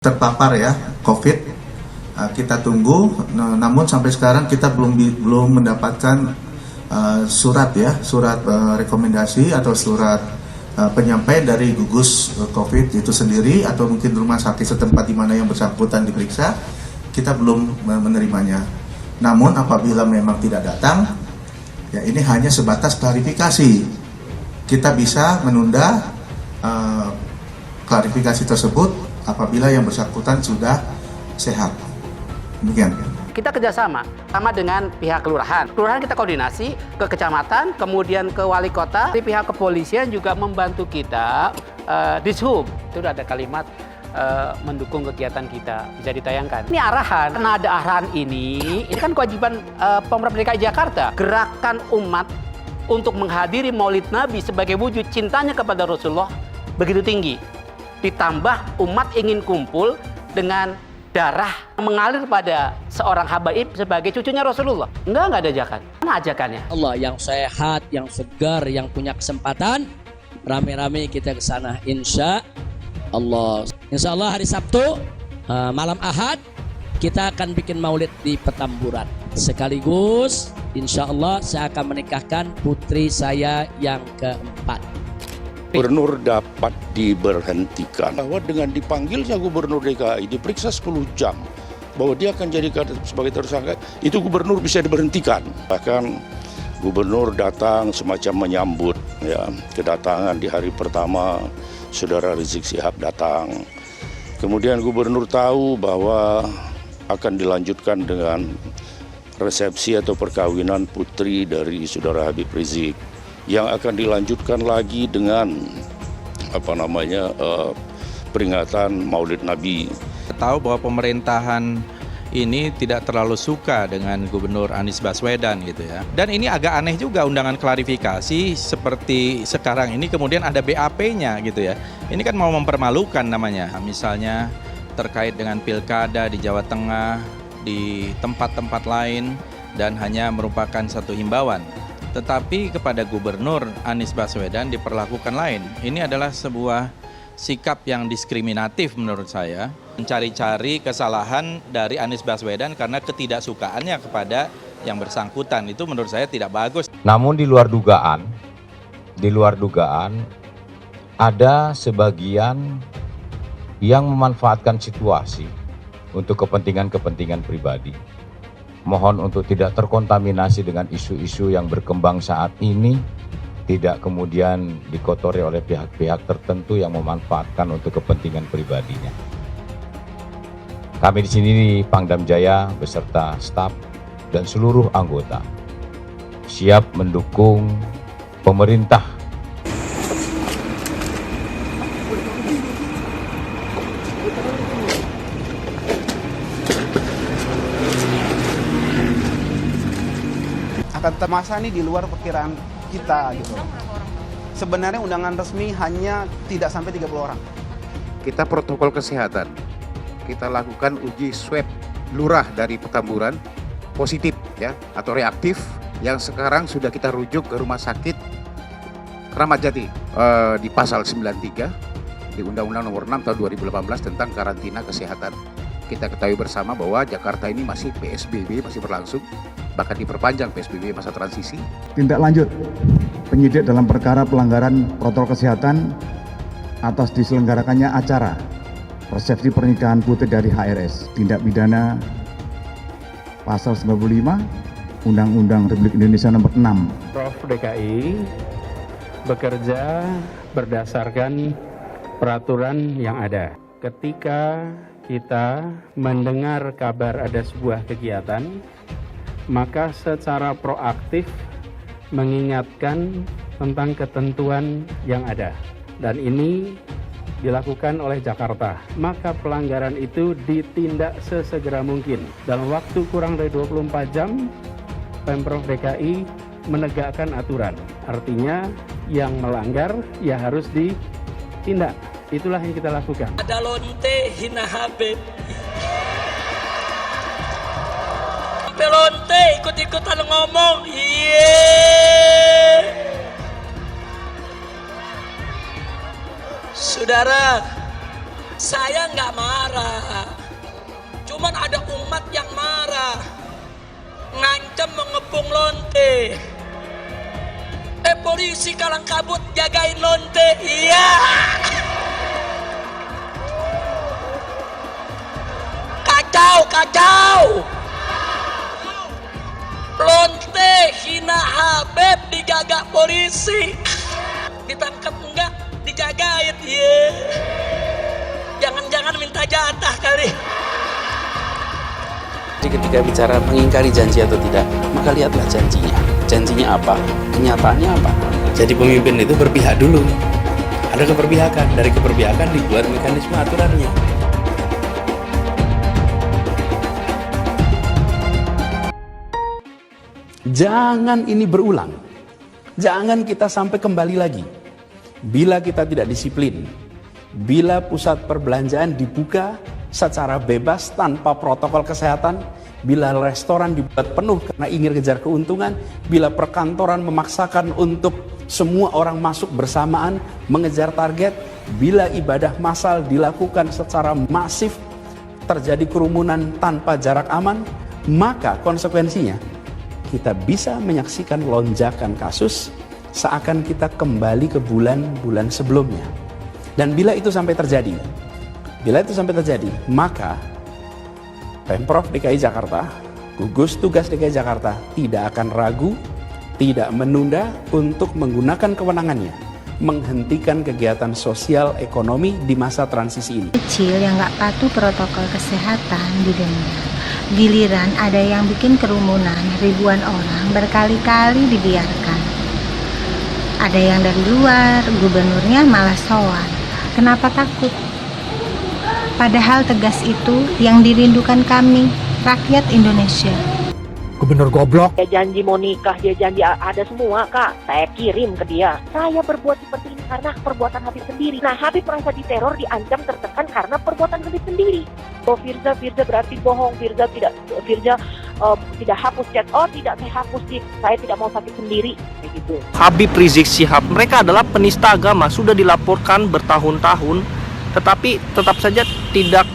terpapar ya COVID. Kita tunggu, namun sampai sekarang kita belum mendapatkan surat rekomendasi atau surat penyampaian dari gugus COVID itu sendiri atau mungkin rumah sakit setempat di mana yang bersangkutan diperiksa. Kita belum menerimanya. Namun apabila memang tidak datang, ya ini hanya sebatas klarifikasi. Kita bisa menunda klarifikasi tersebut apabila yang bersangkutan sudah sehat. Demikian. Kita kerjasama sama dengan pihak kelurahan. Kelurahan kita koordinasi ke kecamatan, kemudian ke wali kota. Di pihak kepolisian juga membantu kita. Dishub itu ada kalimat mendukung kegiatan kita, bisa ditayangkan. Ini arahan, karena ada arahan ini kan kewajiban Pemprov DKI Jakarta. Gerakan umat untuk menghadiri Maulid Nabi sebagai wujud cintanya kepada Rasulullah begitu tinggi. Ditambah umat ingin kumpul dengan darah mengalir pada seorang habaib sebagai cucunya Rasulullah. Enggak ada ajakan. Mana ajakannya? Allah yang sehat, yang segar, yang punya kesempatan, rame-rame kita ke sana insya Allah. Insya Allah hari Sabtu, malam Ahad, kita akan bikin maulid di Petamburan. Sekaligus insya Allah saya akan menikahkan putri saya yang keempat. Gubernur dapat diberhentikan bahwa dengan dipanggilnya Gubernur DKI diperiksa 10 jam bahwa dia akan jadi sebagai tersangka, itu Gubernur bisa diberhentikan. Bahkan Gubernur datang semacam menyambut ya kedatangan di hari pertama Saudara Rizik Syihab datang. Kemudian Gubernur tahu bahwa akan dilanjutkan dengan resepsi atau perkawinan putri dari Saudara Habib Rizik, yang akan dilanjutkan lagi dengan peringatan Maulid Nabi. Tahu bahwa pemerintahan ini tidak terlalu suka dengan Gubernur Anies Baswedan gitu ya. Dan ini agak aneh juga undangan klarifikasi seperti sekarang ini kemudian ada BAP-nya gitu ya. Ini kan mau mempermalukan namanya. Misalnya terkait dengan pilkada di Jawa Tengah, di tempat-tempat lain dan hanya merupakan satu himbauan. Tetapi kepada Gubernur Anies Baswedan diperlakukan lain. Ini adalah sebuah sikap yang diskriminatif menurut saya. Mencari-cari kesalahan dari Anies Baswedan karena ketidaksukaannya kepada yang bersangkutan. Itu menurut saya tidak bagus. Namun di luar dugaan ada sebagian yang memanfaatkan situasi untuk kepentingan-kepentingan pribadi. Mohon untuk tidak terkontaminasi dengan isu-isu yang berkembang saat ini, tidak kemudian dikotori oleh pihak-pihak tertentu yang memanfaatkan untuk kepentingan pribadinya. Kami di sini di Pangdam Jaya beserta staf dan seluruh anggota siap mendukung pemerintah akan termasa ini di luar perkiraan kita gitu. Sebenarnya undangan resmi hanya tidak sampai 30 orang. Kita protokol kesehatan, kita lakukan uji swab lurah dari Petamburan positif ya atau reaktif yang sekarang sudah kita rujuk ke rumah sakit Kramat Jati di pasal 93 di Undang-Undang Nomor 6 Tahun 2018 tentang karantina kesehatan. Kita ketahui bersama bahwa Jakarta ini masih PSBB masih berlangsung, bahkan diperpanjang PSBB masa transisi. Tindak lanjut penyidik dalam perkara pelanggaran protokol kesehatan atas diselenggarakannya acara resepsi pernikahan putri dari HRS, tindak pidana pasal 95 Undang-Undang Republik Indonesia Nomor 6. Pemprov DKI bekerja berdasarkan peraturan yang ada. Ketika kita mendengar kabar ada sebuah kegiatan, maka secara proaktif mengingatkan tentang ketentuan yang ada. Dan ini dilakukan oleh Jakarta. Maka pelanggaran itu ditindak sesegera mungkin. Dalam waktu kurang dari 24 jam, Pemprov DKI menegakkan aturan. Artinya yang melanggar ya harus ditindak. Itulah yang kita lakukan. Ada lonte hina Habib. Lonte ikut-ikutan ngomong. Saudara, Saya nggak marah. Cuman ada umat yang marah. Ngancam mengepung lonte. Polisi kalang kabut jagain lonte. Iya. Kacau. Lonte hina Habib dijaga polisi. Ditangkap enggak? Dijagain. Yeah. Jangan-jangan minta jatah kali. Jadi ketika bicara mengingkari janji atau tidak, maka lihatlah janjinya. Janjinya apa? Kenyataannya apa? Jadi pemimpin itu berpihak dulu. Ada keberpihakan. Dari keberpihakan dibuat mekanisme aturannya. Jangan ini berulang. Jangan kita sampai kembali lagi. Bila kita tidak disiplin, bila pusat perbelanjaan dibuka secara bebas tanpa protokol kesehatan, bila restoran dibuat penuh karena ingin kejar keuntungan, bila perkantoran memaksakan untuk semua orang masuk bersamaan mengejar target, bila ibadah massal dilakukan secara masif, terjadi kerumunan tanpa jarak aman, maka konsekuensinya kita bisa menyaksikan lonjakan kasus seakan kita kembali ke bulan-bulan sebelumnya. Dan bila itu sampai terjadi, maka Pemprov DKI Jakarta, gugus tugas DKI Jakarta tidak akan ragu, tidak menunda untuk menggunakan kewenangannya menghentikan kegiatan sosial ekonomi di masa transisi ini. Kecil yang nggak patuh protokol kesehatan didenda. Giliran ada yang bikin kerumunan ribuan orang berkali-kali dibiarkan. Ada yang dari luar, gubernurnya malah sowan. Kenapa takut? Padahal tegas itu yang dirindukan kami, rakyat Indonesia. Gubernur goblok. Dia janji mau nikah, dia janji ada semua, Kak. Saya kirim ke dia. Saya berbuat seperti ini karena perbuatan Habib sendiri. Nah, Habib merasa diteror, diancam, tertekan karena perbuatan Habib sendiri. Oh, Firza berarti bohong. Firza tidak hapus chat. Oh, tidak, saya hapus sih. Saya tidak mau sakit sendiri. Kayak gitu. Habib Rizik Syihab, mereka adalah penista agama, sudah dilaporkan bertahun-tahun, tetapi tetap saja tidak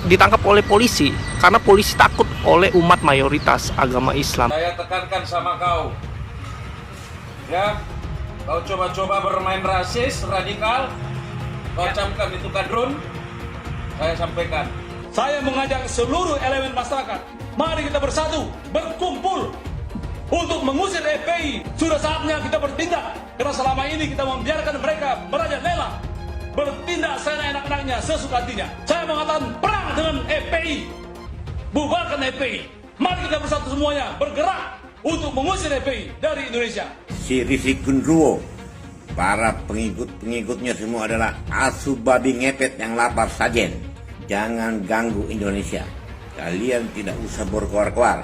ditangkap oleh polisi karena polisi takut oleh umat mayoritas agama Islam. Saya tekankan sama kau, ya, kau coba-coba bermain rasis, radikal, kau camkan itu kadrun, saya sampaikan. Saya mengajak seluruh elemen masyarakat, mari kita bersatu, berkumpul untuk mengusir FPI. Sudah saatnya kita bertindak, karena selama ini kita membiarkan mereka merajalela, bertindak seenak-enaknya, sesuka hatinya. Saya mengatakan perang dengan FPI, bubarkan FPI. Mari kita bersatu semuanya, bergerak untuk mengusir FPI dari Indonesia. Si Rizik Gendruwo, para pengikut-pengikutnya semua adalah asu babi ngepet yang lapar sajen. Jangan ganggu Indonesia. Kalian tidak usah berkoar-koar.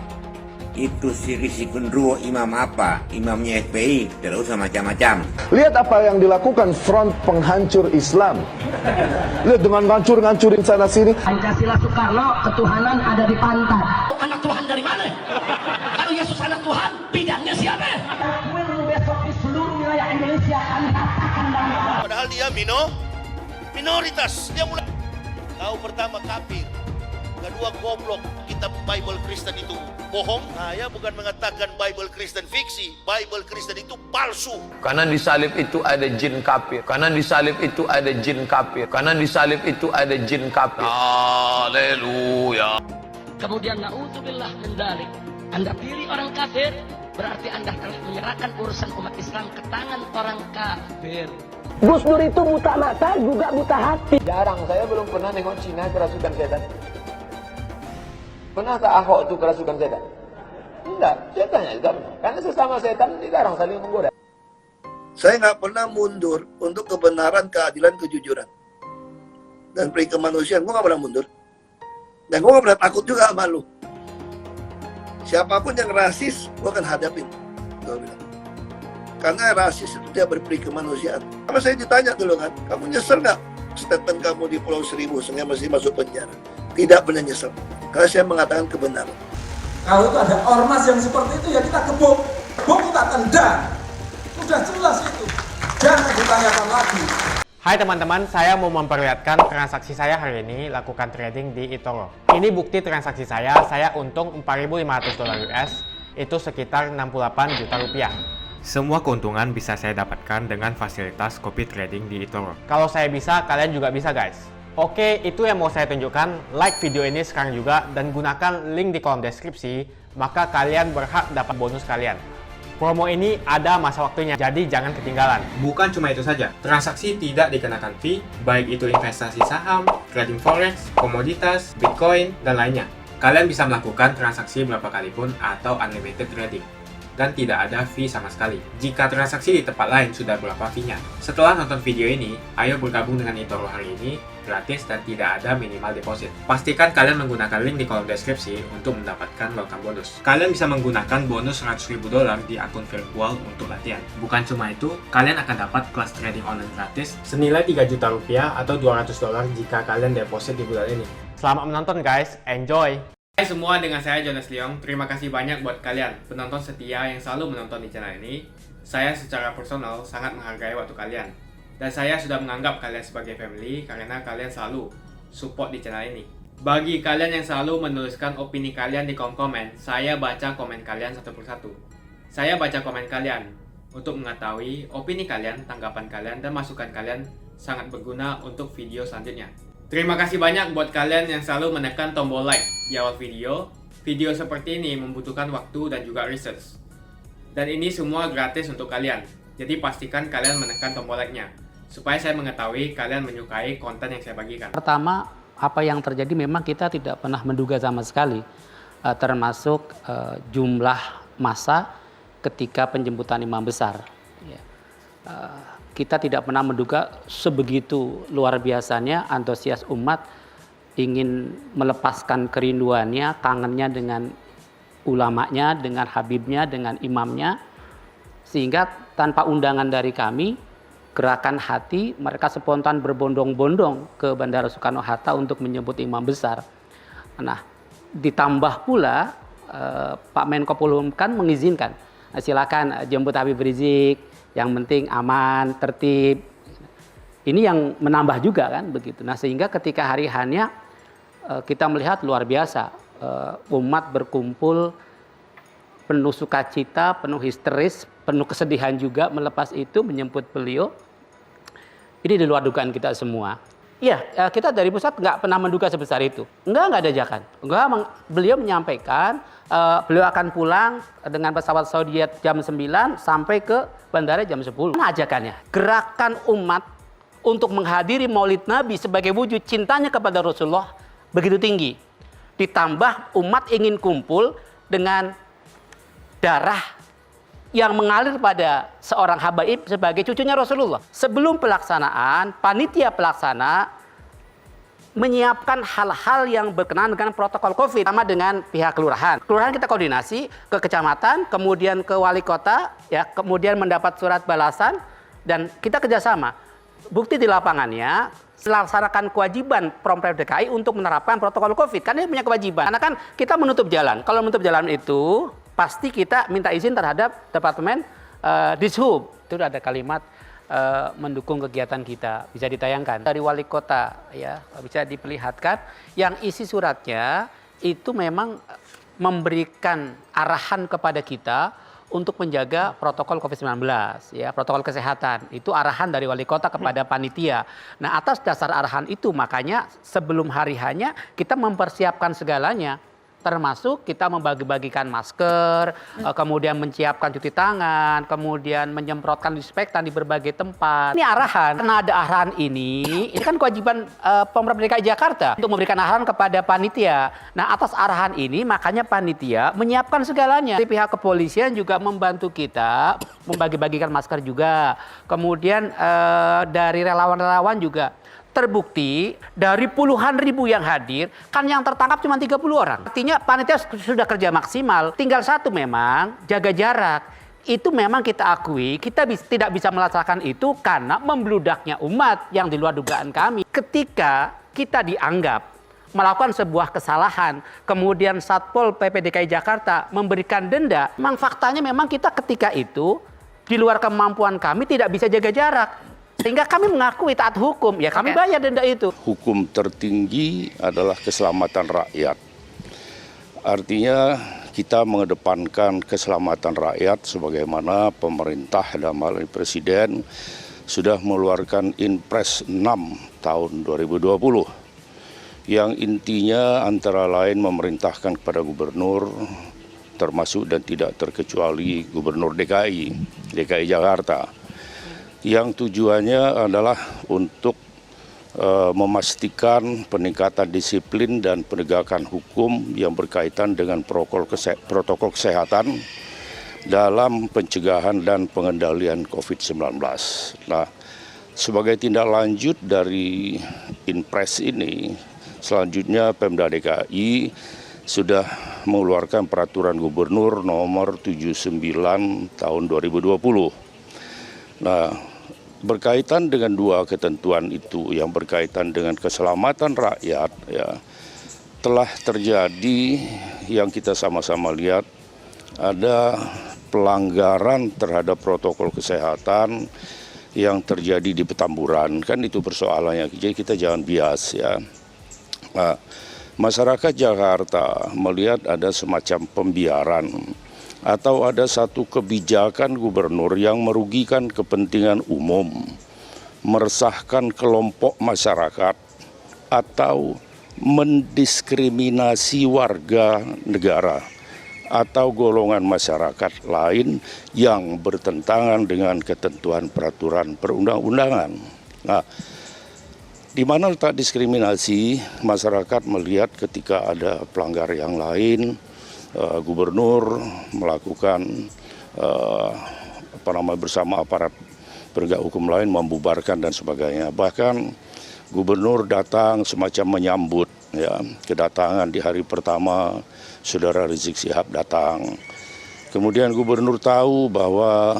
Itu si Rizik Gendruwo imam apa? Imamnya FPI, tidak usah macam-macam. Lihat apa yang dilakukan front penghancur Islam. Lihat dengan ngancur-ngancurin sana sini. Pancasila Soekarno, ketuhanan ada di pantat. Anak Tuhan dari mana? Kalau Yesus anak Tuhan, bidangnya siapa? Besok di seluruh wilayah Indonesia akan katakan bahwa padahal dia minoritas. Dia mulai tahu pertama kafir, kedua goblok. Kitab Bible Kristen itu bohong. Saya bukan mengatakan Bible Kristen fiksi. Bible Kristen itu palsu. Karena di salib itu ada jin kafir. Karena di salib itu ada jin kafir. Karena di salib itu ada jin kafir. Haleluya. Kemudian na'udzubillah min dzalik. Anda pilih orang kafir, berarti Anda telah menyerahkan urusan umat Islam ke tangan orang kafir. Gus Dur itu buta mata juga buta hati. Jarang, saya belum pernah nengok Cina kerasukan setan. Pernah tak Ahok itu kerasukan setan? Enggak, setannya juga benar. Karena sesama setan dilarang saling menggoda. Saya nggak pernah mundur untuk kebenaran, keadilan, kejujuran. Dan peri kemanusiaan, gue nggak pernah mundur. Dan gue nggak pernah takut juga sama lu. Siapapun yang rasis, gue akan hadapin. Gue bilang. Karena rasis itu dia berperi kemanusiaan. Karena saya ditanya dulu kan, kamu nyesel nggak statement kamu di Pulau Seribu sehingga masih masuk penjara? Tidak benar nyesel. Karena saya mengatakan kebenaran. Kalau itu ada ormas yang seperti itu, ya kita gebuk. Gebuk kita tendang. Sudah jelas itu. Jangan ditanyakan lagi. Hai teman-teman, saya mau memperlihatkan transaksi saya hari ini lakukan trading di eToro. Ini bukti transaksi saya untung 4.500 dolar US, itu sekitar 68 juta rupiah. Semua keuntungan bisa saya dapatkan dengan fasilitas copy trading di eToro. Kalau saya bisa, kalian juga bisa guys. Oke, itu yang mau saya tunjukkan. Like video ini sekarang juga dan gunakan link di kolom deskripsi, maka kalian berhak dapat bonus kalian. Promo ini ada masa waktunya, jadi jangan ketinggalan. Bukan cuma itu saja, transaksi tidak dikenakan fee, baik itu investasi saham, trading forex, komoditas, bitcoin, dan lainnya. Kalian bisa melakukan transaksi berapa kali pun atau unlimited trading. Dan tidak ada fee sama sekali. Jika transaksi di tempat lain sudah berapa fee-nya. Setelah nonton video ini, ayo bergabung dengan eToro hari ini, gratis dan tidak ada minimal deposit. Pastikan kalian menggunakan link di kolom deskripsi untuk mendapatkan welcome bonus. Kalian bisa menggunakan bonus $100.000 di akun virtual untuk latihan. Bukan cuma itu, kalian akan dapat kelas trading online gratis senilai 3 juta rupiah atau $200 jika kalian deposit di bulan ini. Selamat menonton guys, enjoy! Hai semua, dengan saya Jonas Leong. Terima kasih banyak buat kalian penonton setia yang selalu menonton di channel ini. Saya secara personal sangat menghargai waktu kalian. Dan saya sudah menganggap kalian sebagai family karena kalian selalu support di channel ini. Bagi kalian yang selalu menuliskan opini kalian di kolom komen, saya baca komen kalian satu persatu. Saya baca komen kalian untuk mengetahui opini kalian, tanggapan kalian, dan masukan kalian sangat berguna untuk video selanjutnya. Terima kasih banyak buat kalian yang selalu menekan tombol like di awal video. Video seperti ini membutuhkan waktu dan juga research. Dan ini semua gratis untuk kalian. Jadi pastikan kalian menekan tombol like-nya supaya saya mengetahui kalian menyukai konten yang saya bagikan. Pertama, apa yang terjadi memang kita tidak pernah menduga sama sekali, termasuk jumlah massa ketika penjemputan imam besar. Kita tidak pernah menduga sebegitu luar biasanya antusias umat ingin melepaskan kerinduannya, kangennya dengan ulamanya, dengan habibnya, dengan imamnya. Sehingga tanpa undangan dari kami, gerakan hati, mereka spontan berbondong-bondong ke Bandara Soekarno-Hatta untuk menyebut imam besar. Nah, ditambah pula Pak Menko Polhukam mengizinkan, silakan jemput Habib Rizik, yang penting aman, tertib. Ini yang menambah juga kan begitu. Nah, sehingga ketika hari H-nya kita melihat luar biasa, umat berkumpul penuh sukacita, penuh histeris, penuh kesedihan juga melepas itu menyebut beliau. Ini di luar dugaan kita semua. Iya, kita dari pusat nggak pernah menduga sebesar itu. Nggak ada ajakan. Beliau menyampaikan beliau akan pulang dengan pesawat Saudi jam 9 sampai ke bandara jam 10. Mana ajakannya? Gerakan umat untuk menghadiri Maulid Nabi sebagai wujud cintanya kepada Rasulullah begitu tinggi. Ditambah umat ingin kumpul dengan darah yang mengalir pada seorang habaib sebagai cucunya Rasulullah. Sebelum pelaksanaan, panitia pelaksana menyiapkan hal-hal yang berkenaan dengan protokol COVID, sama dengan pihak kelurahan. Kelurahan kita koordinasi ke kecamatan, kemudian ke wali kota, ya, kemudian mendapat surat balasan, dan kita kerjasama. Bukti di lapangannya, melaksanakan kewajiban Pemprov DKI untuk menerapkan protokol COVID. Karena dia punya kewajiban. Karena kan kita menutup jalan. Kalau menutup jalan itu, pasti kita minta izin terhadap Departemen Dishub. Itu ada kalimat mendukung kegiatan kita, bisa ditayangkan dari wali kota, ya, bisa diperlihatkan. Yang isi suratnya itu memang memberikan arahan kepada kita untuk menjaga protokol COVID-19, ya, protokol kesehatan. Itu arahan dari wali kota kepada panitia. Nah, atas dasar arahan itu makanya sebelum hari H-nya kita mempersiapkan segalanya. Termasuk kita membagi-bagikan masker, kemudian menyiapkan cuci tangan, kemudian menyemprotkan disinfektan di berbagai tempat. Ini arahan. Karena ada arahan ini kan kewajiban Pemprov DKI Jakarta untuk memberikan arahan kepada panitia. Nah, atas arahan ini makanya panitia menyiapkan segalanya. Dari pihak kepolisian juga membantu kita membagi-bagikan masker juga. Kemudian dari relawan-relawan juga. Terbukti dari puluhan ribu yang hadir, kan yang tertangkap cuma 30 orang. Artinya panitia sudah kerja maksimal. Tinggal satu memang, jaga jarak. Itu memang kita akui, kita tidak bisa melaksanakan itu karena membludaknya umat yang di luar dugaan kami. Ketika kita dianggap melakukan sebuah kesalahan, kemudian Satpol PP DKI Jakarta memberikan denda, memang faktanya memang kita ketika itu, di luar kemampuan kami tidak bisa jaga jarak. Sehingga kami mengakui taat hukum, ya kami bayar denda itu. Hukum tertinggi adalah keselamatan rakyat. Artinya kita mengedepankan keselamatan rakyat sebagaimana pemerintah dalam hal ini Presiden sudah mengeluarkan Inpres 6 tahun 2020 yang intinya antara lain memerintahkan kepada gubernur termasuk dan tidak terkecuali gubernur DKI Jakarta yang tujuannya adalah untuk memastikan peningkatan disiplin dan penegakan hukum yang berkaitan dengan protokol kesehatan dalam pencegahan dan pengendalian COVID-19. Nah, sebagai tindak lanjut dari Inpres ini, selanjutnya Pemda DKI sudah mengeluarkan peraturan gubernur nomor 79 tahun 2020. Nah, berkaitan dengan dua ketentuan itu yang berkaitan dengan keselamatan rakyat, ya, telah terjadi yang kita sama-sama lihat ada pelanggaran terhadap protokol kesehatan yang terjadi di Petamburan, kan itu persoalannya. Jadi kita jangan bias, ya. Nah, masyarakat Jakarta melihat ada semacam pembiaran atau ada satu kebijakan gubernur yang merugikan kepentingan umum, meresahkan kelompok masyarakat, atau mendiskriminasi warga negara atau golongan masyarakat lain yang bertentangan dengan ketentuan peraturan perundang-undangan. Nah, di mana letak diskriminasi? Masyarakat melihat ketika ada pelanggar yang lain, gubernur melakukan bersama aparat penegak hukum lain membubarkan dan sebagainya. Bahkan gubernur datang semacam menyambut, ya, kedatangan di hari pertama Saudara Rizik Syihab datang. Kemudian gubernur tahu bahwa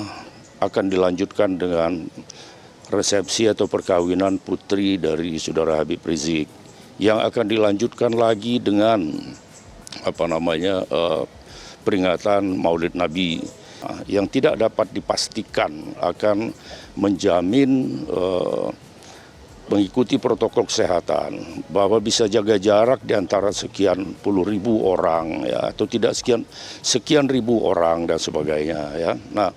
akan dilanjutkan dengan resepsi atau perkawinan putri dari Saudara Habib Rizik yang akan dilanjutkan lagi dengan peringatan Maulid Nabi yang tidak dapat dipastikan akan menjamin mengikuti protokol kesehatan, bahwa bisa jaga jarak di antara sekian puluh ribu orang, ya, atau tidak sekian ribu orang dan sebagainya, ya. Nah,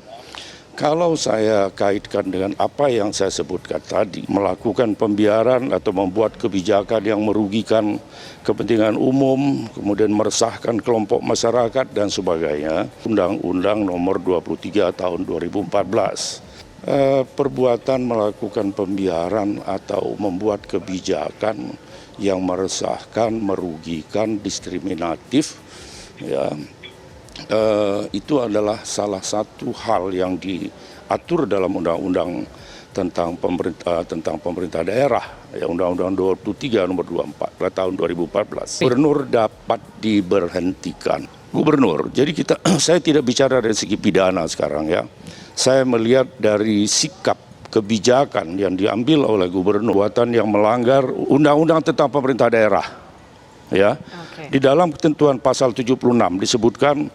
kalau saya kaitkan dengan apa yang saya sebutkan tadi, melakukan pembiaran atau membuat kebijakan yang merugikan kepentingan umum, kemudian meresahkan kelompok masyarakat dan sebagainya, Undang-Undang Nomor 23 Tahun 2014. Perbuatan melakukan pembiaran atau membuat kebijakan yang meresahkan, merugikan, diskriminatif, ya, itu adalah salah satu hal yang diatur dalam undang-undang tentang pemerintah daerah, ya, Undang-Undang 23 Nomor 24 tahun 2014. Gubernur dapat diberhentikan. Gubernur. Jadi saya tidak bicara dari segi pidana sekarang, ya. Saya melihat dari sikap kebijakan yang diambil oleh gubernur, perbuatan yang melanggar undang-undang tentang pemerintah daerah, ya. Di dalam ketentuan pasal 76 disebutkan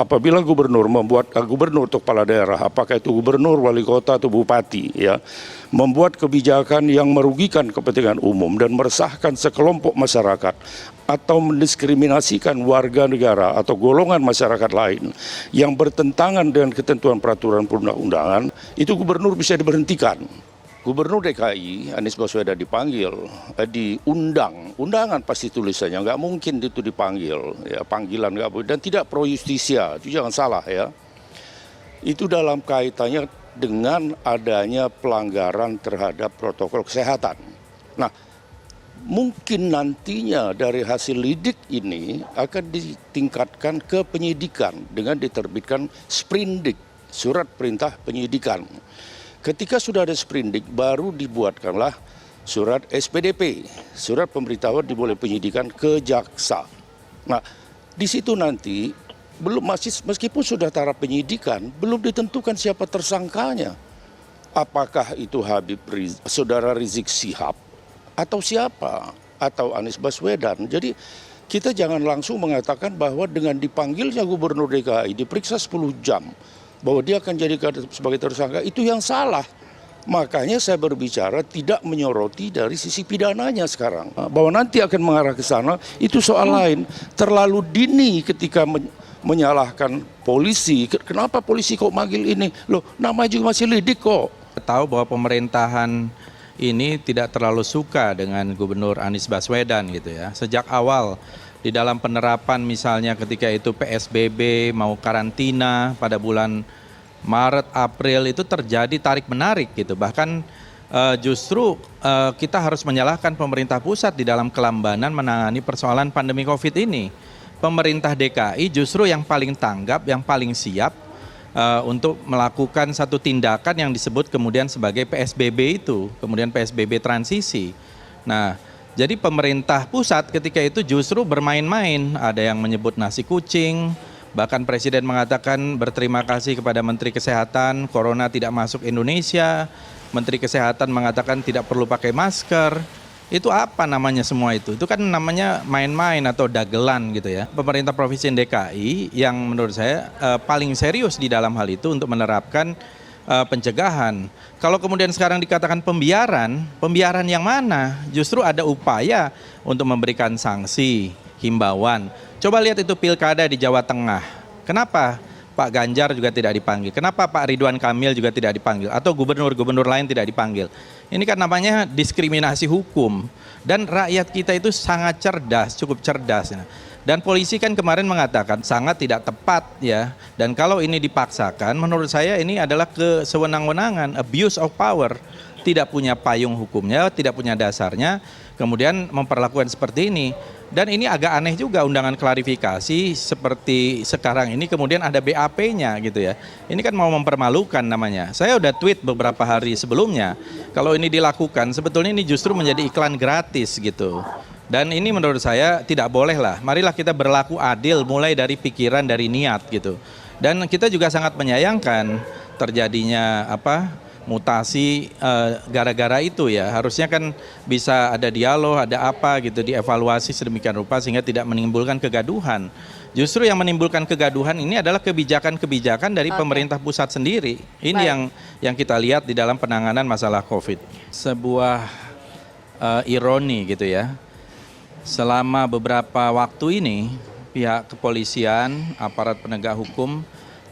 apabila gubernur atau kepala daerah, apakah itu gubernur, wali kota atau bupati, ya, membuat kebijakan yang merugikan kepentingan umum dan meresahkan sekelompok masyarakat atau mendiskriminasikan warga negara atau golongan masyarakat lain yang bertentangan dengan ketentuan peraturan perundang-undangan, itu gubernur bisa diberhentikan. Gubernur DKI Anies Baswedan dipanggil, undangan pasti tulisannya, nggak mungkin itu dipanggil, ya, panggilan nggak boleh, dan tidak pro justisia, itu jangan salah, ya. Itu dalam kaitannya dengan adanya pelanggaran terhadap protokol kesehatan. Nah, mungkin nantinya dari hasil lidik ini akan ditingkatkan ke penyidikan dengan diterbitkan sprindik, surat perintah penyidikan. Ketika sudah ada sprindik, baru dibuatkanlah surat SPDP, surat pemberitahuan dimulai penyidikan ke jaksa. Nah, di situ nanti meskipun sudah taraf penyidikan, belum ditentukan siapa tersangkanya. Apakah itu Saudara Rizik Syihab atau siapa, atau Anies Baswedan. Jadi kita jangan langsung mengatakan bahwa dengan dipanggilnya Gubernur DKI, diperiksa 10 jam, bahwa dia akan jadi sebagai tersangka, itu yang salah. Makanya saya berbicara tidak menyoroti dari sisi pidananya sekarang. Bahwa nanti akan mengarah ke sana, itu soal lain. Terlalu dini ketika menyalahkan polisi. Kenapa polisi kok manggil ini? Loh, nama juga masih lidik kok. Tahu bahwa pemerintahan ini tidak terlalu suka dengan Gubernur Anies Baswedan gitu ya. Sejak awal di dalam penerapan misalnya ketika itu PSBB mau karantina pada bulan Maret, April itu terjadi tarik-menarik gitu. Bahkan justru kita harus menyalahkan pemerintah pusat di dalam kelambanan menangani persoalan pandemi COVID ini. Pemerintah DKI justru yang paling tanggap, yang paling siap untuk melakukan satu tindakan yang disebut kemudian sebagai PSBB itu, kemudian PSBB transisi. Nah, jadi pemerintah pusat ketika itu justru bermain-main, ada yang menyebut nasi kucing, bahkan Presiden mengatakan berterima kasih kepada Menteri Kesehatan, corona tidak masuk Indonesia, Menteri Kesehatan mengatakan tidak perlu pakai masker. Itu apa namanya semua itu? Itu kan namanya main-main atau dagelan gitu ya. Pemerintah Provinsi DKI yang menurut saya paling serius di dalam hal itu untuk menerapkan pencegahan. Kalau kemudian sekarang dikatakan pembiaran yang mana? Justru ada upaya untuk memberikan sanksi, himbauan. Coba lihat itu pilkada di Jawa Tengah. Kenapa Pak Ganjar juga tidak dipanggil? Kenapa Pak Ridwan Kamil juga tidak dipanggil? Atau gubernur-gubernur lain tidak dipanggil? Ini kan namanya diskriminasi hukum. Dan rakyat kita itu sangat cerdas, cukup cerdas. Dan polisi kan kemarin mengatakan sangat tidak tepat ya. Dan kalau ini dipaksakan, menurut saya ini adalah kesewenang-wenangan, abuse of power. Tidak punya payung hukumnya, tidak punya dasarnya, kemudian memperlakukan seperti ini. Dan ini agak aneh juga undangan klarifikasi seperti sekarang ini kemudian ada BAP-nya gitu ya. Ini kan mau mempermalukan namanya. Saya udah tweet beberapa hari sebelumnya. Kalau ini dilakukan sebetulnya ini justru menjadi iklan gratis gitu. Dan ini menurut saya tidak boleh lah. Marilah kita berlaku adil mulai dari pikiran, dari niat gitu. Dan kita juga sangat menyayangkan terjadinya mutasi gara-gara itu ya. Harusnya kan bisa ada dialog, ada apa gitu, dievaluasi sedemikian rupa sehingga tidak menimbulkan kegaduhan. Justru yang menimbulkan kegaduhan ini adalah kebijakan-kebijakan dari pemerintah pusat sendiri. Ini yang kita lihat di dalam penanganan masalah COVID. Sebuah ironi gitu ya. Selama beberapa waktu ini pihak kepolisian, aparat penegak hukum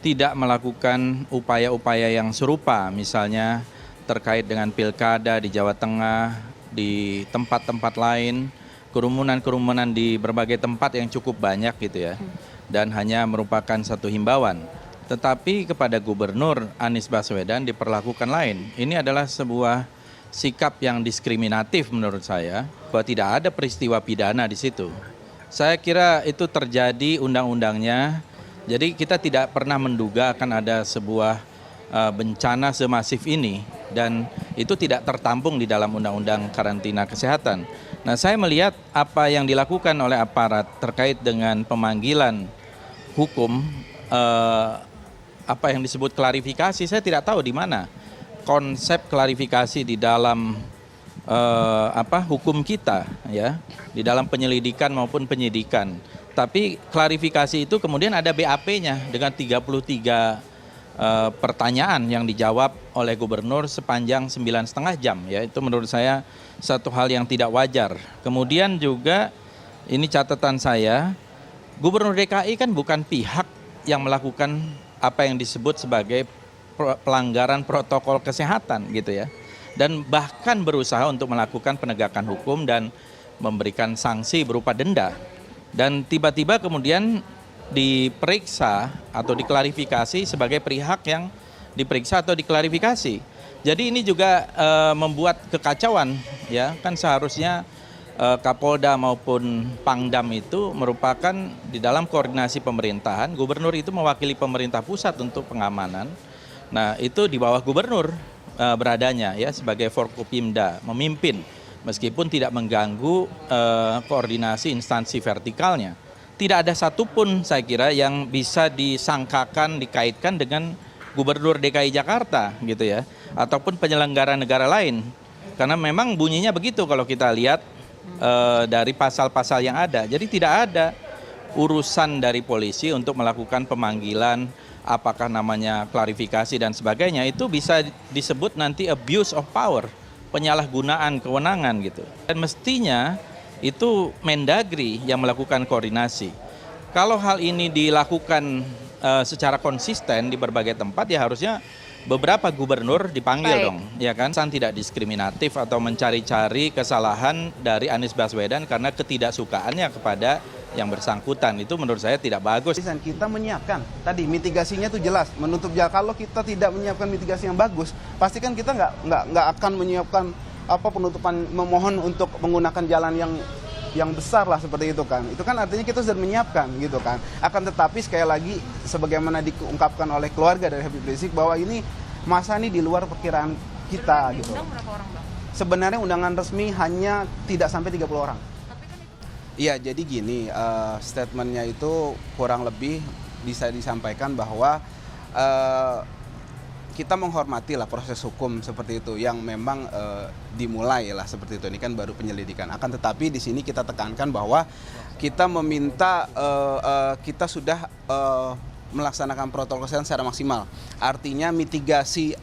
tidak melakukan upaya-upaya yang serupa, misalnya terkait dengan pilkada di Jawa Tengah, di tempat-tempat lain, kerumunan-kerumunan di berbagai tempat yang cukup banyak gitu ya, dan hanya merupakan satu himbauan. Tetapi kepada Gubernur Anies Baswedan diperlakukan lain. Ini adalah sebuah sikap yang diskriminatif menurut saya, bahwa tidak ada peristiwa pidana di situ. Saya kira itu terjadi undang-undangnya. Jadi kita tidak pernah menduga akan ada sebuah bencana semasif ini dan itu tidak tertampung di dalam undang-undang karantina kesehatan. Nah, saya melihat apa yang dilakukan oleh aparat terkait dengan pemanggilan hukum, apa yang disebut klarifikasi, saya tidak tahu di mana konsep klarifikasi di dalam hukum kita ya, di dalam penyelidikan maupun penyidikan. Tapi klarifikasi itu kemudian ada BAP-nya dengan 33 pertanyaan yang dijawab oleh gubernur sepanjang 9,5 jam. Ya, itu menurut saya satu hal yang tidak wajar. Kemudian juga ini catatan saya, Gubernur DKI kan bukan pihak yang melakukan apa yang disebut sebagai pelanggaran protokol kesehatan gitu ya. Dan bahkan berusaha untuk melakukan penegakan hukum dan memberikan sanksi berupa denda. Dan tiba-tiba kemudian diperiksa atau diklarifikasi sebagai pihak yang diperiksa atau diklarifikasi. Jadi ini juga membuat kekacauan ya, kan seharusnya Kapolda maupun Pangdam itu merupakan di dalam koordinasi pemerintahan, gubernur itu mewakili pemerintah pusat untuk pengamanan. Nah, itu di bawah gubernur beradanya ya sebagai Forkopimda, memimpin. Meskipun tidak mengganggu koordinasi instansi vertikalnya. Tidak ada satupun saya kira yang bisa disangkakan, dikaitkan dengan Gubernur DKI Jakarta gitu ya. Ataupun penyelenggara negara lain. Karena memang bunyinya begitu kalau kita lihat dari pasal-pasal yang ada. Jadi tidak ada urusan dari polisi untuk melakukan pemanggilan apakah namanya klarifikasi dan sebagainya, itu bisa disebut nanti abuse of power, penyalahgunaan kewenangan gitu. Dan mestinya itu Mendagri yang melakukan koordinasi. Kalau hal ini dilakukan secara konsisten di berbagai tempat, ya harusnya beberapa gubernur dipanggil dong, ya kan? Tidak diskriminatif atau mencari-cari kesalahan dari Anies Baswedan karena ketidaksukaannya kepada yang bersangkutan. Itu menurut saya tidak bagus. Kita menyiapkan, tadi mitigasinya itu jelas, menutup jalan. Kalau kita tidak menyiapkan mitigasi yang bagus, pasti kan kita nggak akan menyiapkan penutupan, memohon untuk menggunakan jalan yang besar lah seperti itu kan. Itu kan artinya kita sudah menyiapkan gitu kan. Akan tetapi sekali lagi sebagaimana diungkapkan oleh keluarga dari Habib Rizik bahwa ini masa ini di luar perkiraan kita gitu. Berapa orang, Bang? Sebenarnya undangan resmi hanya tidak sampai 30 orang. Iya, jadi gini, statementnya itu kurang lebih bisa disampaikan bahwa kita menghormati lah proses hukum seperti itu yang memang dimulai lah seperti itu. Ini kan baru penyelidikan. Akan tetapi di sini kita tekankan bahwa kita meminta kita sudah melaksanakan protokol kesehatan secara maksimal. Artinya mitigasi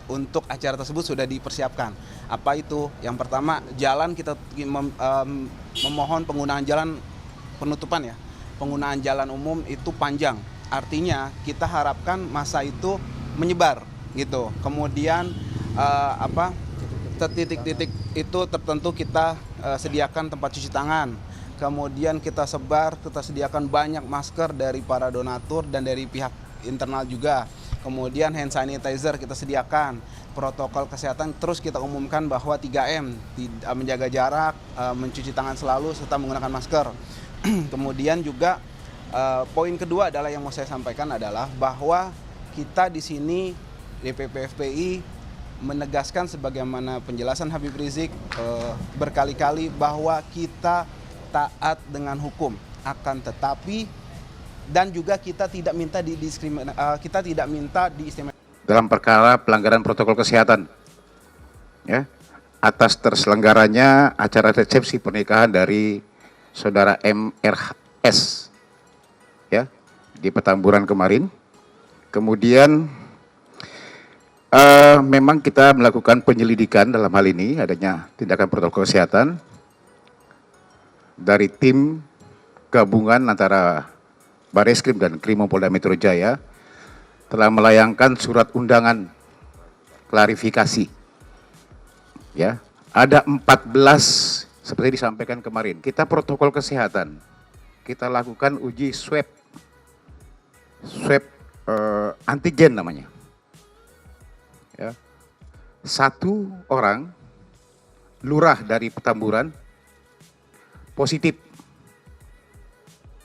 untuk acara tersebut sudah dipersiapkan. Apa itu? Yang pertama, jalan kita memohon penggunaan jalan penutupan ya. Penggunaan jalan umum itu panjang. Artinya kita harapkan masa itu menyebar gitu. Kemudian titik-titik itu tertentu kita sediakan tempat cuci tangan. Kemudian kita sediakan banyak masker dari para donatur dan dari pihak internal juga. Kemudian hand sanitizer kita sediakan, protokol kesehatan terus kita umumkan bahwa 3M, menjaga jarak, mencuci tangan selalu serta menggunakan masker. Kemudian juga poin kedua adalah yang mau saya sampaikan adalah bahwa kita di sini DPP FPI menegaskan sebagaimana penjelasan Habib Rizik berkali-kali bahwa kita taat dengan hukum, akan tetapi dan juga kita tidak minta diistimewakan dalam perkara pelanggaran protokol kesehatan ya atas terselenggaranya acara resepsi pernikahan dari saudara MRS ya di Petamburan kemarin. Kemudian memang kita melakukan penyelidikan dalam hal ini adanya tindakan protokol kesehatan dari tim gabungan antara Bareskrim dan Krimopolda Metro Jaya telah melayangkan surat undangan klarifikasi. Ya, ada 14 seperti disampaikan kemarin. Kita protokol kesehatan, kita lakukan uji swab antigen namanya. Ya, 1 orang lurah dari Petamburan positif.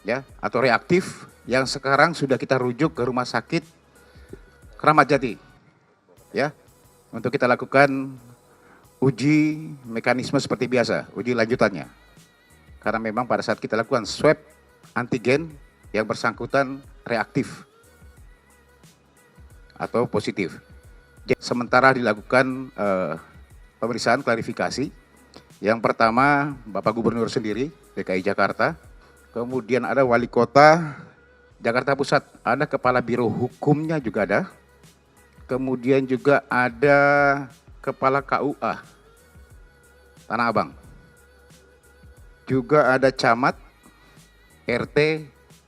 Ya, atau reaktif yang sekarang sudah kita rujuk ke rumah sakit Kramat Jati ya untuk kita lakukan uji mekanisme seperti biasa, uji lanjutannya karena memang pada saat kita lakukan swab antigen yang bersangkutan reaktif atau positif. Sementara dilakukan pemeriksaan klarifikasi. Yang pertama Bapak Gubernur sendiri DKI Jakarta, kemudian ada Wali Kota Jakarta Pusat, ada Kepala Biro Hukumnya juga ada, kemudian juga ada Kepala KUA Tanah Abang, juga ada Camat, RT,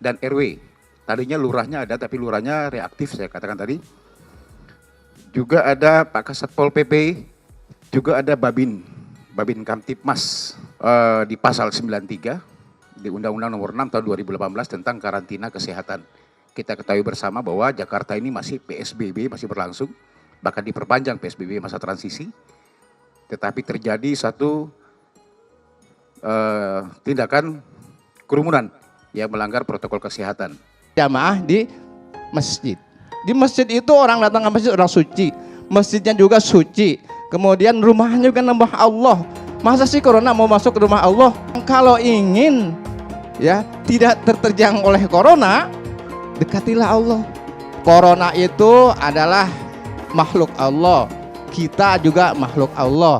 dan RW. Tadinya lurahnya ada, tapi lurahnya reaktif saya katakan tadi. Juga ada Pak Kasatpol PP, juga ada Babin Kamtipmas di pasal 93. Di Undang-Undang Nomor 6 Tahun 2018 tentang karantina kesehatan. Kita ketahui bersama bahwa Jakarta ini masih PSBB, masih berlangsung, bahkan diperpanjang PSBB masa transisi. Tetapi terjadi satu tindakan kerumunan yang melanggar protokol kesehatan. Jamaah di masjid. Di masjid itu orang datang ke masjid orang suci. Masjidnya juga suci. Kemudian rumahnya juga nambah Allah. Masa sih corona mau masuk ke rumah Allah? Kalau ingin ya tidak terterjang oleh corona, dekatilah Allah. Corona itu adalah makhluk Allah. Kita juga makhluk Allah.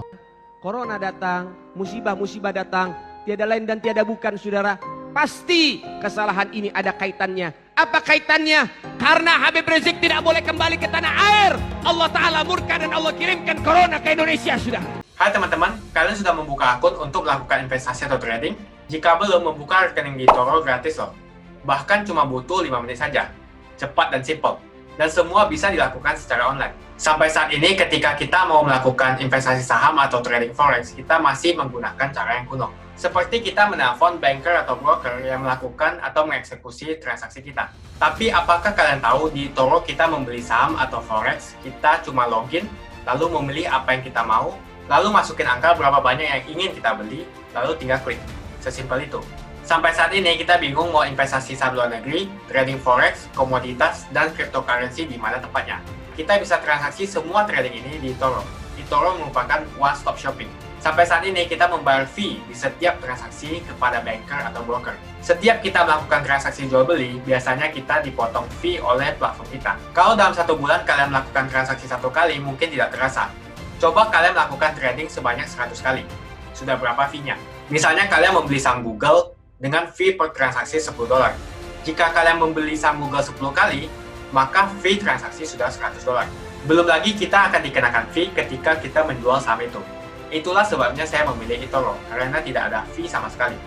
Corona datang, musibah-musibah datang, tiada lain dan tiada bukan saudara, Pasti kesalahan ini ada kaitannya. Apa kaitannya? Karena Habib Rizik tidak boleh kembali ke tanah air. Allah Ta'ala murka dan Allah kirimkan corona ke Indonesia sudah. Hai teman-teman, kalian sudah membuka akun untuk melakukan investasi atau trading? Jika belum, membuka rekening di eToro gratis loh. Bahkan cuma butuh 5 menit saja. Cepat dan simple. Dan semua bisa dilakukan secara online. Sampai saat ini ketika kita mau melakukan investasi saham atau trading forex, kita masih menggunakan cara yang kuno. Seperti kita menelpon banker atau broker yang melakukan atau mengeksekusi transaksi kita. Tapi apakah kalian tahu di eToro kita membeli saham atau forex, kita cuma login, lalu memilih apa yang kita mau, lalu masukin angka berapa banyak yang ingin kita beli, lalu tinggal klik. Sesimpel itu. Sampai saat ini kita bingung mau investasi saham luar negeri, trading forex, komoditas, dan cryptocurrency di mana tepatnya. Kita bisa transaksi semua trading ini di eToro. eToro merupakan one-stop shopping. Sampai saat ini kita membayar fee di setiap transaksi kepada banker atau broker. Setiap kita melakukan transaksi jual beli, biasanya kita dipotong fee oleh platform kita. Kalau dalam 1 bulan kalian melakukan transaksi 1 kali, mungkin tidak terasa. Coba kalian melakukan trading sebanyak 100 kali. Sudah berapa fee-nya? Misalnya kalian membeli saham Google dengan fee per transaksi $10. Jika kalian membeli saham Google 10 kali, maka fee transaksi sudah $100. Belum lagi kita akan dikenakan fee ketika kita menjual saham itu. Itulah sebabnya saya memilih eToro, karena tidak ada fee sama sekali.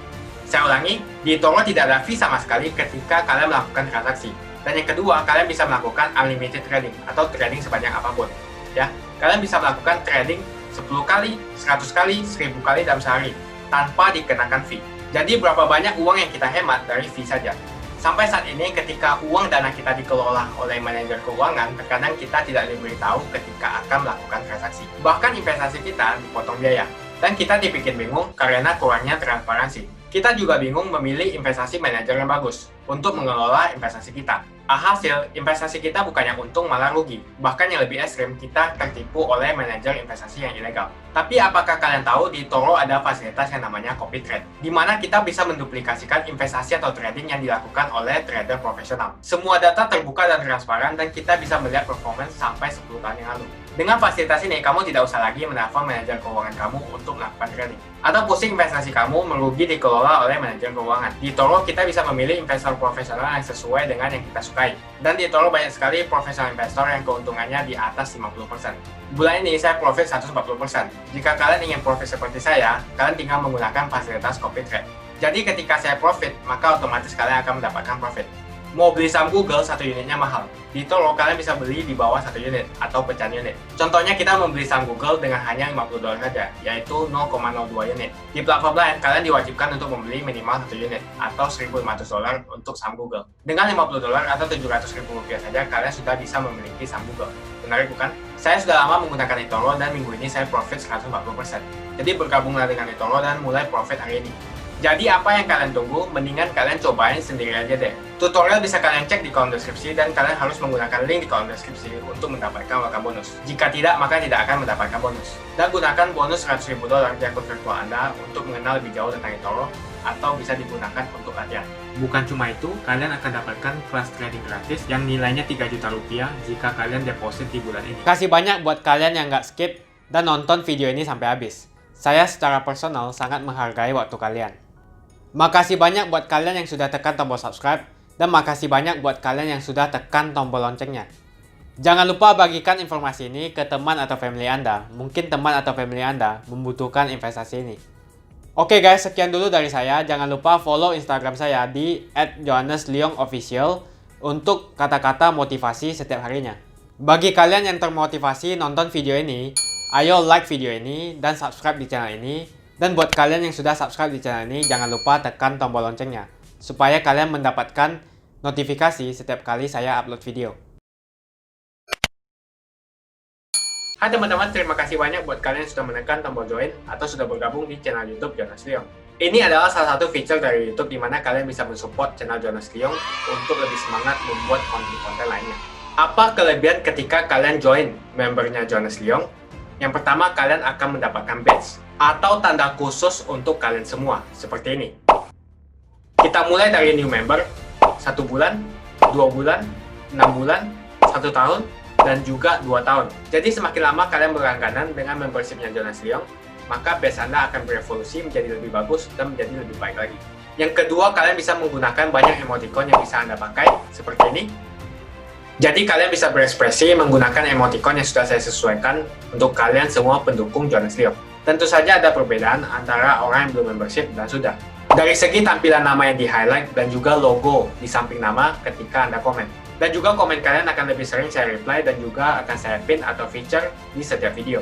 Saya ulangi, di eToro tidak ada fee sama sekali ketika kalian melakukan transaksi. Dan yang kedua, kalian bisa melakukan unlimited trading atau trading sebanyak apapun. Ya, kalian bisa melakukan trading 10 kali, 100 kali, 1000 kali dalam sehari tanpa dikenakan fee. Jadi berapa banyak uang yang kita hemat dari fee saja. Sampai saat ini ketika uang dana kita dikelola oleh manajer keuangan, terkadang kita tidak diberitahu ketika akan melakukan transaksi. Bahkan investasi kita dipotong biaya. Dan kita dibikin bingung karena kurangnya transparansi. Kita juga bingung memilih investasi manajer yang bagus untuk mengelola investasi kita. Alhasil, investasi kita bukannya untung malah rugi. Bahkan yang lebih ekstrim, kita tertipu oleh manajer investasi yang ilegal. Tapi apakah kalian tahu di eToro ada fasilitas yang namanya copy trade, di mana kita bisa menduplikasikan investasi atau trading yang dilakukan oleh trader profesional. Semua data terbuka dan transparan dan kita bisa melihat performance sampai 10 tahun yang lalu. Dengan fasilitas ini, kamu tidak usah lagi menelpon manajer keuangan kamu untuk melakukan trading. Atau pusing investasi kamu merugi dikelola oleh manajer keuangan. Di eToro kita bisa memilih investor profesional yang sesuai dengan yang kita sukai. Dan di eToro banyak sekali profesional investor yang keuntungannya di atas 50%. Bulan ini saya profit 140%. Jika kalian ingin profit seperti saya, kalian tinggal menggunakan fasilitas copy trade. Jadi ketika saya profit, maka otomatis kalian akan mendapatkan profit. Mau beli saham Google, 1 unitnya mahal. Di eToro kalian bisa beli di bawah 1 unit atau pecahan unit. Contohnya kita membeli saham Google dengan hanya $50 saja, yaitu 0,02 unit. Di platform lain, kalian diwajibkan untuk membeli minimal 1 unit atau $1.500 untuk saham Google. Dengan $50 atau Rp700.000 saja, kalian sudah bisa memiliki saham Google. Menarik bukan? Saya sudah lama menggunakan eToro dan minggu ini saya profit 140%. Jadi bergabunglah dengan eToro dan mulai profit hari ini. Jadi apa yang kalian tunggu? Mendingan kalian cobain sendiri aja deh. Tutorial bisa kalian cek di kolom deskripsi dan kalian harus menggunakan link di kolom deskripsi untuk mendapatkan welcome bonus. Jika tidak, maka tidak akan mendapatkan bonus. Dan gunakan bonus $100.000 di akun virtual Anda untuk mengenal lebih jauh tentang eToro atau bisa digunakan untuk latihan. Bukan cuma itu, kalian akan dapatkan kelas trading gratis yang nilainya Rp3 juta jika kalian deposit di bulan ini. Kasih banyak buat kalian yang nggak skip dan nonton video ini sampai habis. Saya secara personal sangat menghargai waktu kalian. Makasih banyak buat kalian yang sudah tekan tombol subscribe dan makasih banyak buat kalian yang sudah tekan tombol loncengnya. Jangan lupa bagikan informasi ini ke teman atau family Anda. Mungkin teman atau family Anda membutuhkan investasi ini. Oke guys, sekian dulu dari saya. Jangan lupa follow Instagram saya di @johannesleongofficial untuk kata-kata motivasi setiap harinya. Bagi kalian yang termotivasi nonton video ini, ayo like video ini dan subscribe di channel ini. Dan buat kalian yang sudah subscribe di channel ini, jangan lupa tekan tombol loncengnya supaya kalian mendapatkan notifikasi setiap kali saya upload video. Hai teman-teman, terima kasih banyak buat kalian yang sudah menekan tombol join atau sudah bergabung di channel YouTube Jonas Leong. Ini adalah salah satu feature dari YouTube di mana kalian bisa mensupport channel Jonas Leong untuk lebih semangat membuat konten-konten lainnya. Apa kelebihan ketika kalian join membernya Jonas Leong? Yang pertama, kalian akan mendapatkan badge atau tanda khusus untuk kalian semua, seperti ini. Kita mulai dari new member, 1 bulan, 2 bulan, 6 bulan, 1 tahun, dan juga 2 tahun. Jadi semakin lama kalian berlangganan dengan membershipnya Jonas Leong, maka badge Anda akan berevolusi menjadi lebih bagus dan menjadi lebih baik lagi. Yang kedua, kalian bisa menggunakan banyak emoticon yang bisa Anda pakai, seperti ini. Jadi kalian bisa berekspresi menggunakan emoticon yang sudah saya sesuaikan untuk kalian semua pendukung Jonas Leo. Tentu saja ada perbedaan antara orang yang belum membership dan sudah. Dari segi tampilan nama yang di-highlight dan juga logo di samping nama ketika Anda komen. Dan juga komen kalian akan lebih sering saya reply dan juga akan saya pin atau feature di setiap video.